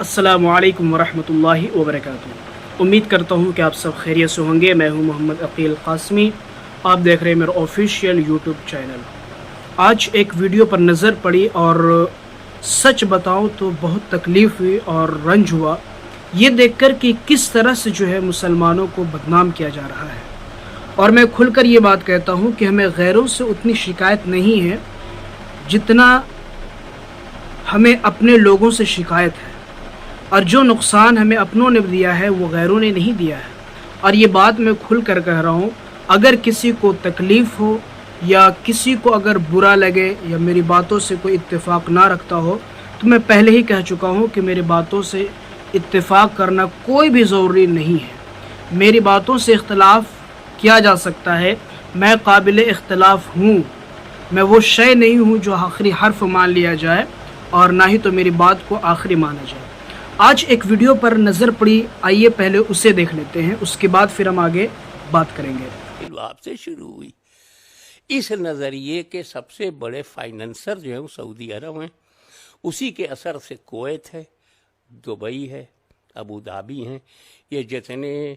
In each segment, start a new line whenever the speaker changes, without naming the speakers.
अस्सलामु अलैकुम वरहमतुल्लाहि वबरकातुहू। उम्मीद करता हूँ कि आप सब खैरियत से होंगे। मैं हूँ मोहम्मद अकील कासमी, आप देख रहे हैं मेरा ऑफिशियल यूट्यूब चैनल। आज एक वीडियो पर नज़र पड़ी और सच बताऊँ तो बहुत तकलीफ़ हुई और रंज हुआ ये देखकर कि किस तरह से जो है मुसलमानों को बदनाम किया जा रहा है। और मैं खुलकर ये बात कहता हूँ कि हमें गैरों से उतनी शिकायत नहीं है जितना हमें अपने लोगों से शिकायत है, और जो नुकसान हमें अपनों ने दिया है वो गैरों ने नहीं दिया है। और ये बात मैं खुल कर कह रहा हूँ, अगर किसी को तकलीफ़ हो या किसी को अगर बुरा लगे या मेरी बातों से कोई इत्तेफाक ना रखता हो तो मैं पहले ही कह चुका हूँ कि मेरी बातों से इत्तेफाक करना कोई भी ज़रूरी नहीं है। मेरी बातों से इख्तलाफ किया जा सकता है, मैं काबिल इख्तलाफ हूँ। मैं वो शय नहीं हूँ जो आखिरी हर्फ मान लिया जाए और ना ही तो मेरी बात को आखिरी माना जाए। आज एक वीडियो पर नज़र पड़ी, आइए पहले उसे देख लेते हैं, उसके बाद फिर हम आगे बात करेंगे।
आपसे शुरू हुई इस नज़रिए के सबसे बड़े फाइनेंसर जो है वो सऊदी अरब हैं, उसी के असर से कुवैत है, दुबई है, अबू धाबी हैं। ये जितने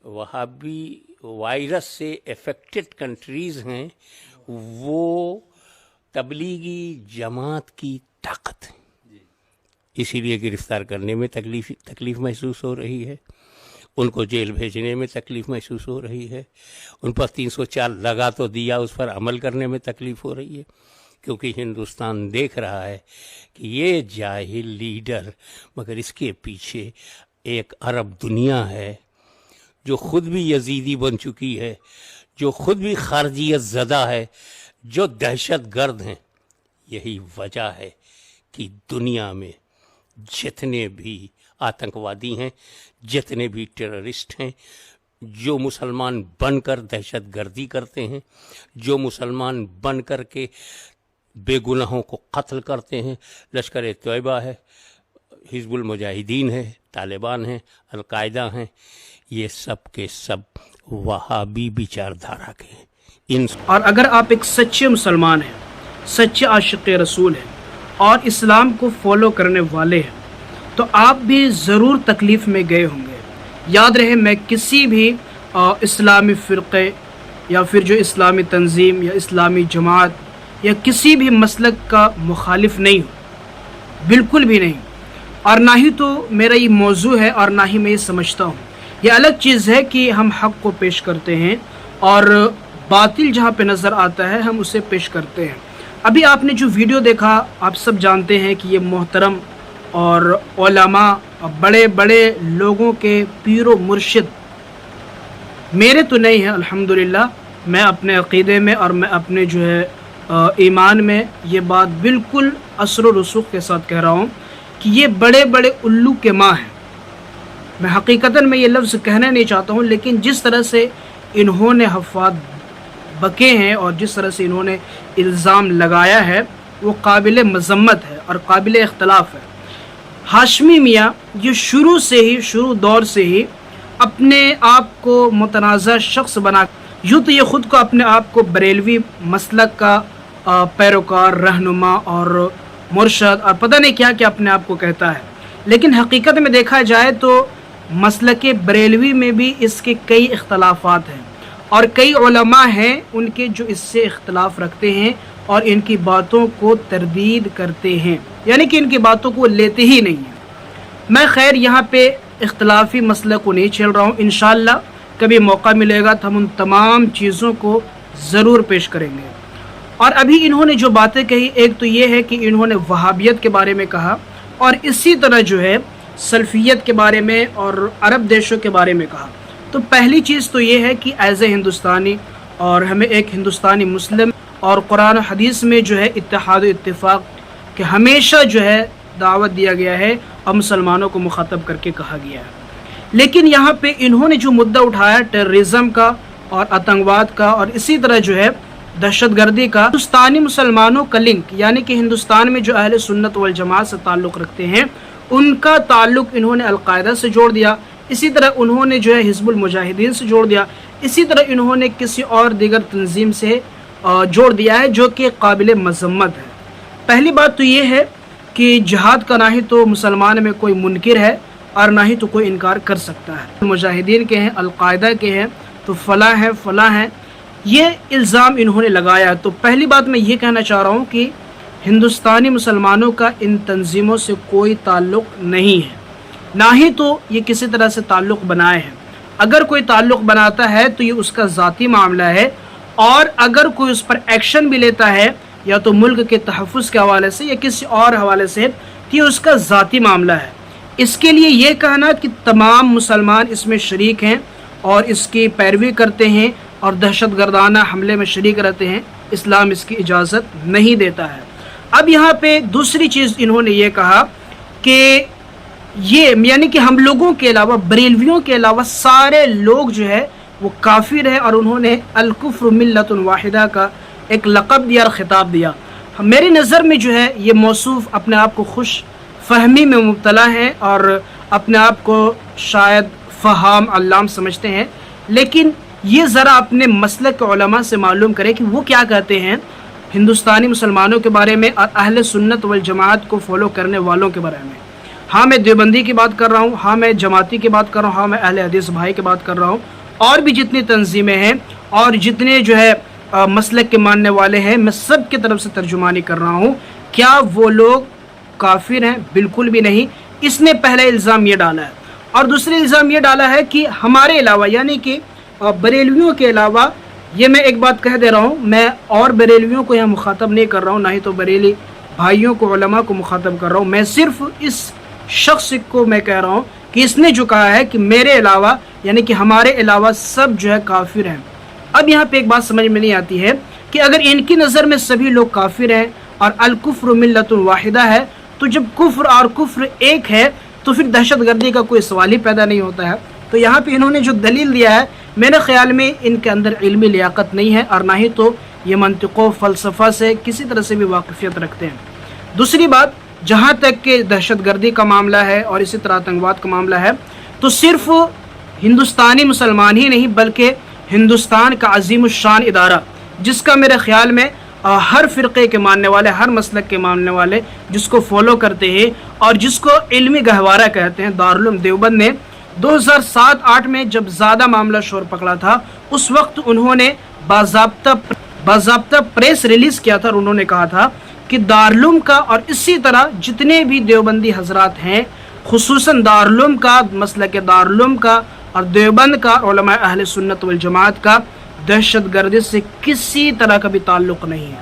वहाबी वायरस से अफेक्टेड कंट्रीज़ हैं वो तबलीगी जमात की ताकत है, इसीलिए गिरफ्तार करने में तकलीफ़ महसूस हो रही है, उनको जेल भेजने में तकलीफ़ महसूस हो रही है, उन पर 304 लगा तो दिया, उस पर अमल करने में तकलीफ़ हो रही है, क्योंकि हिंदुस्तान देख रहा है कि ये जाहिल लीडर, मगर इसके पीछे एक अरब दुनिया है जो ख़ुद भी यजीदी बन चुकी है, जो ख़ुद भी खारजियत ज़दा है, जो दहशत गर्द हैं। यही वजह है कि दुनिया में जितने भी आतंकवादी हैं, जितने भी टेररिस्ट हैं, जो मुसलमान बनकर दहशत गर्दी करते हैं, जो मुसलमान बन कर के बेगुनाहों को कत्ल करते हैं, लश्कर तैयबा है, हिजबुल मुजाहिदीन है, तालिबान है, अलकायदा हैं, ये सब के सब वहाबी विचारधारा के हैं।
और अगर आप एक सच्चे मुसलमान हैं, सच्चे आशिक़ रसूल हैं और इस्लाम को फॉलो करने वाले हैं तो आप भी ज़रूर तकलीफ़ में गए होंगे। याद रहे, मैं किसी भी इस्लामी फ़िरक़े या फिर जो इस्लामी तंज़ीम या इस्लामी जमात या किसी भी मसलक का मुखालिफ नहीं हूँ, बिल्कुल भी नहीं। और ना ही तो मेरा ये मौजू है और ना ही मैं ये समझता हूँ। ये अलग चीज़ है कि हम हक़ को पेश करते हैं और बातिल जहाँ पे नज़र आता है हम उसे पेश करते हैं। अभी आपने जो वीडियो देखा, आप सब जानते हैं कि ये मोहतरम और उलमा, बड़े बड़े लोगों के पीरो मुर्शिद, मेरे तो नहीं है अल्हम्दुलिल्लाह, मैं अपने अक़ीदे में और मैं अपने जो है ईमान में ये बात बिल्कुल असर व रसूख के साथ कह रहा हूँ कि ये बड़े बड़े उल्लू के माँ हैं। मैं हकीकतन में ये लफ्ज़ कहना नहीं चाहता हूँ, लेकिन जिस तरह से इन्होंने हफ़ात बके हैं और जिस तरह से इन्होंने इल्ज़ाम लगाया है वो काबिल मज़म्मत है और काबिल इख्तलाफ है। हाशमी मियाँ ये शुरू दौर से ही अपने आप को मुतनाज़ा शख्स बना, यूँ तो ये ख़ुद को अपने आप को बरेलवी मसलक का पैरोकार, रहनुमा और मुर्शद और पता नहीं क्या क्या अपने आप को कहता है, लेकिन हकीकत में देखा जाए तो मसलक बरेलवी में भी इसके कई इख्तलाफात हैं और कई उलमा हैं उनके जो इससे इख्तलाफ रखते हैं और इनकी बातों को तरदीद करते हैं, यानी कि इनकी बातों को लेते ही नहीं हैं। मैं खैर यहाँ पे इख्तलाफी मसले को नहीं छेड़ रहा हूँ, इंशाअल्लाह कभी मौका मिलेगा तो हम उन तमाम चीज़ों को ज़रूर पेश करेंगे। और अभी इन्होंने जो बातें कही, एक तो ये है कि इन्होंने वहाबियत के बारे में कहा और इसी तरह जो है सल्फियत के बारे में और अरब देशों के बारे में कहा। तो पहली चीज़ तो ये है कि एज़ ए हिंदुस्तानी और हमें एक हिंदुस्तानी मुस्लिम और कुरान हदीस में जो है इत्तेहाद व इत्तिफाक के हमेशा जो है दावत दिया गया है और मुसलमानों को मुखातब करके कहा गया है। लेकिन यहाँ पे इन्होंने जो मुद्दा उठाया टेररिज़म का और आतंकवाद का और इसी तरह जो है दहशतगर्दी का, हिंदुस्तानी मुसलमानों का लिंक, यानी कि हिंदुस्तान में जो अहले सुन्नत वल जमात से ताल्लुक़ रखते हैं उनका ताल्लुक़ इन्होंने अलकायदा से जोड़ दिया, इसी तरह उन्होंने जो है हिजबुल मुजाहिदीन से जोड़ दिया, इसी तरह इन्होंने किसी और दीगर तंजीम से जोड़ दिया है जो कि काबिल मज़म्मत है। पहली बात तो ये है کہ جہاد کا نہ ہی تو مسلمان میں کوئی منکر ہے اور نہ ہی تو کوئی انکار کر سکتا ہے. مجاہدین کے ہیں، القاعدہ کے ہیں تو فلاں ہیں فلاں ہیں، یہ الزام انہوں نے لگایا. تو پہلی بات میں یہ کہنا چاہ رہا ہوں کہ ہندوستانی مسلمانوں کا ان تنظیموں سے کوئی تعلق نہیں ہے، نہ ہی تو یہ کسی طرح سے تعلق بنائے ہیں. اگر کوئی تعلق بناتا ہے تو یہ اس کا ذاتی معاملہ ہے، اور اگر کوئی اس پر ایکشن بھی لیتا ہے یا تو ملک کے تحفظ کے حوالے سے یا کسی اور حوالے سے، تو یہ اس کا ذاتی معاملہ ہے. اس کے لیے یہ کہنا کہ تمام مسلمان اس میں شریک ہیں اور اس کی پیروی کرتے ہیں اور دہشت گردانہ حملے میں شریک رہتے ہیں، اسلام اس کی اجازت نہیں دیتا ہے. اب یہاں پہ دوسری چیز انہوں نے یہ کہا کہ یہ یعنی کہ ہم لوگوں کے علاوہ، بریلویوں کے علاوہ سارے لوگ جو ہے وہ کافر ہیں، اور انہوں نے الکفر ملت واحدہ کا ایک لقب دیا اور خطاب دیا. میری نظر میں جو ہے یہ موصوف اپنے آپ کو خوش فہمی میں مبتلا ہیں اور اپنے آپ کو شاید فہام علام سمجھتے ہیں، لیکن یہ ذرا اپنے مسلک کے علماء سے معلوم کرے کہ وہ کیا کہتے ہیں ہندوستانی مسلمانوں کے بارے میں اور اہل سنت والجماعت کو فالو کرنے والوں کے بارے میں. ہاں میں دیوبندی کی بات کر رہا ہوں، ہاں میں جماعتی کی بات کر رہا ہوں، ہاں میں اہل حدیث بھائی کی بات کر رہا ہوں، اور بھی جتنی تنظیمیں ہیں اور جتنے جو ہے مسلک کے ماننے والے ہیں، میں سب کی طرف سے ترجمانی کر رہا ہوں. کیا وہ لوگ کافر ہیں؟ بالکل بھی نہیں. اس نے پہلا الزام یہ ڈالا ہے، اور دوسرے الزام یہ ڈالا ہے کہ ہمارے علاوہ یعنی کہ بریلویوں کے علاوہ، یہ میں ایک بات کہہ دے رہا ہوں، میں اور بریلویوں کو یہاں مخاطب نہیں کر رہا ہوں، نہ ہی تو بریلی بھائیوں کو، علماء کو مخاطب کر رہا ہوں. میں صرف اس شخص کو میں کہہ رہا ہوں کہ اس نے جو کہا ہے کہ میرے علاوہ یعنی کہ ہمارے علاوہ سب جو ہے کافر ہیں. اب یہاں پہ ایک بات سمجھ میں نہیں آتی ہے کہ اگر ان کی نظر میں سبھی لوگ کافر ہیں اور الکفر ملت واحدہ ہے، تو جب کفر اور کفر ایک ہے تو پھر دہشت گردی کا کوئی سوال ہی پیدا نہیں ہوتا ہے. تو یہاں پہ انہوں نے جو دلیل دیا ہے، میرے خیال میں ان کے اندر علمی لیاقت نہیں ہے، اور نہ ہی تو یہ منطق و فلسفہ سے کسی طرح سے بھی واقفیت رکھتے ہیں. دوسری بات، جہاں تک کہ دہشت گردی کا معاملہ ہے اور اسی طرح آتنکواد کا معاملہ ہے، تو صرف ہندوستانی مسلمان ہی نہیں بلکہ ہندوستان کا عظیم الشان ادارہ، جس کا میرے خیال میں ہر فرقے کے ماننے والے، ہر مسلک کے ماننے والے جس کو فالو کرتے ہیں اور جس کو علمی گہوارہ کہتے ہیں، دارالعلوم دیوبند نے 2007-8 میں جب زیادہ معاملہ شور پکڑا تھا، اس وقت انہوں نے باضابطہ پریس ریلیز کیا تھا، اور انہوں نے کہا تھا کہ دارالعلوم کا اور اسی طرح جتنے بھی دیوبندی حضرات ہیں، خصوصاً دارالعلوم کا، مسلک دارالعلوم کا اور دیوبند کا، علماء اہل سنت والجماعت کا دہشت گردی سے کسی طرح کا بھی تعلق نہیں ہے،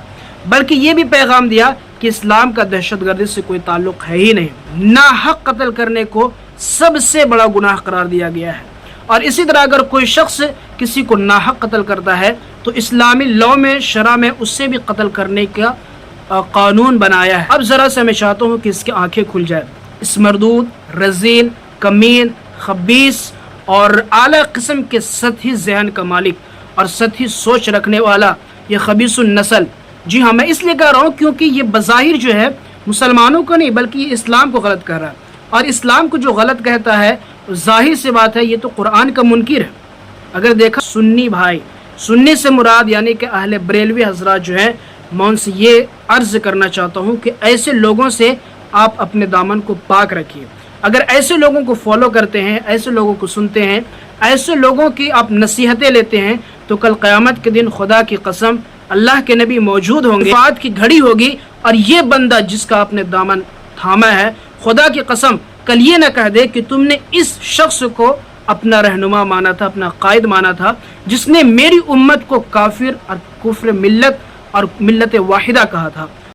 بلکہ یہ بھی پیغام دیا کہ اسلام کا دہشت گردی سے کوئی تعلق ہے ہی نہیں. ناحق قتل کرنے کو سب سے بڑا گناہ قرار دیا گیا ہے، اور اسی طرح اگر کوئی شخص کسی کو ناحق قتل کرتا ہے تو اسلامی لاء میں، شرع میں اس سے بھی قتل کرنے کا قانون بنایا ہے. اب ذرا سے میں چاہتا ہوں کہ اس کی آنکھیں کھل جائے. اس مردود، رذیل، کمین، خبیث اور اعلیٰ قسم کے سطحی ذہن کا مالک اور سطحی سوچ رکھنے والا یہ خبیث النسل، جی ہاں میں اس لیے کہہ رہا ہوں کیونکہ یہ بظاہر جو ہے مسلمانوں کو نہیں بلکہ یہ اسلام کو غلط کر رہا ہے، اور اسلام کو جو غلط کہتا ہے ظاہر سی بات ہے یہ تو قرآن کا منکر ہے. اگر دیکھا سنی بھائی، سنی سے مراد یعنی کہ اہل بریلوی حضرات جو ہیں، میں ان سے یہ عرض کرنا چاہتا ہوں کہ ایسے لوگوں سے آپ اپنے دامن کو پاک رکھیے. اگر ایسے لوگوں کو فالو کرتے ہیں، ایسے لوگوں کو سنتے ہیں، ایسے لوگوں کی آپ نصیحتیں لیتے ہیں، تو کل قیامت کے دن خدا کی قسم اللہ کے نبی موجود ہوں گے، وفات کی گھڑی ہوگی، اور یہ بندہ جس کا آپ نے دامن تھاما ہے، خدا کی قسم کل یہ نہ کہہ دے کہ تم نے اس شخص کو اپنا رہنما مانا تھا، اپنا قائد مانا تھا، جس نے میری امت کو کافر اور کفر ملت اور ملت واحدہ کہا تھا.